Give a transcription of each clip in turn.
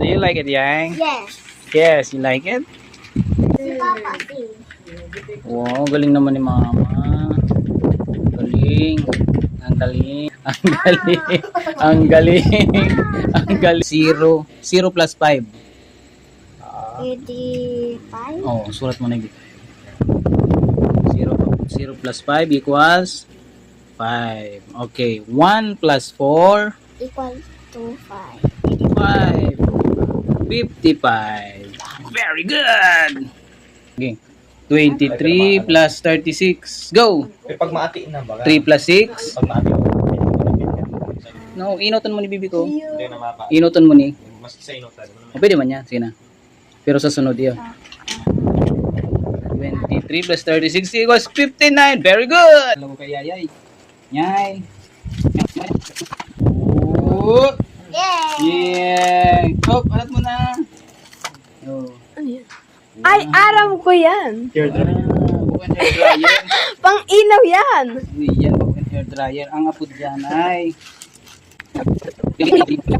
Do you like it, Yang? Yes. Yes, you like it? Si Papa din. Wow, galing naman ni Mama. Galing. Ang galing. Ang galing. Ang galing. Ang galing. 0. 0 plus 5. 85. Oh, sulat mo na dito. 0 plus 5 equals 5. Okay. 1 plus 4 Equal to 5. 5. 55. Very good. Okay. 23 plus 36. Go. Pag maatiin na ba? 3 plus 6. Pag maatiin. No, inutan mo ni bibi ko. Hindi na maka. Inutan mo ni. Mas sa inutan. O, pwede man yan. Sige na. Pero sa sunod yun. 23 plus 36 equals 59. Very good. Alam mo kay Yayay. Yay. Oh. Yay! Yeah. Oh, alat mo na. Oh. Ano yan? Ay, aram ko yan. Hair dryer. Bukan hair dryer. Pang ilaw yan. Uy, yan bukan hair dryer. Ang apod dyan ay.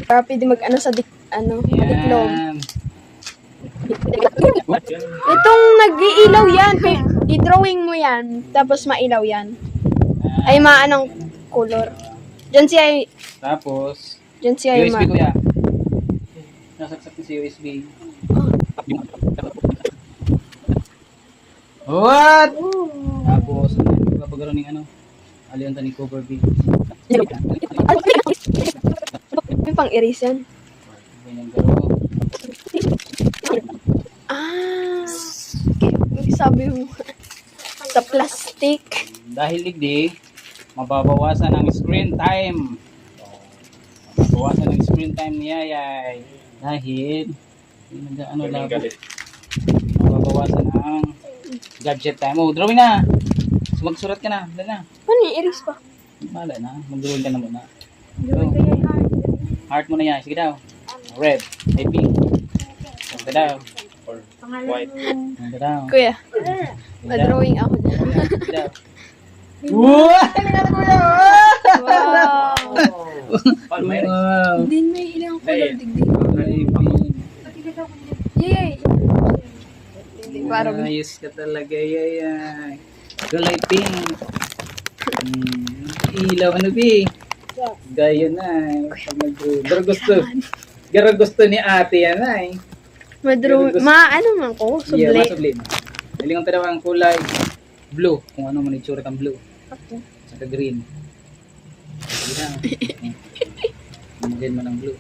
Para pwede mag-ano sa diklom. Yan. Itong nag-iilaw yan. I-drawing mo yan. Tapos mailaw yan. Ay maanong color. Diyan siya ay... Tapos, Diyan siya ay USB kuya. Nasaksak na si USB. What? Tapos, papagaro ng ano? Alian ta ni cover B. May pang erase yan. Ganyan garo. Okay, sabi mo. Sa plastic. Dahil ligdi, mababawasan ang screen time. Mababawasan ang screen time ni Yayay. Dahil, ano lang, mababawasan ang gadget time. Oh, drawing na! Magsurat ka na. Dala na. Ano yung erase pa? Wala na. Mag-drawing ka na muna. Drawing ka yan. Heart mo na yan. Sige daw. Red. Ay pink. Sige daw. Or white. Sige daw. Kuya, Sige daw. ma-drawing ako dyan. Sige daw. Wow! Wow! Paano may Wow! Hindi may ilang color digdig. Ay, pink. Yay! Parang Ayos ka talaga, Yayay. Kulay pink. Ilaw, ano, Bi? Gaya na, Pero gusto ni ate yan, ay. ma-drawing. Ano man ko? Yeah, Suble. masublim. Hilingan tayo ang kulay blue. Kung ano man itsura kang blue. Okay. Saka green. Sige na. Magyan mo ng blue.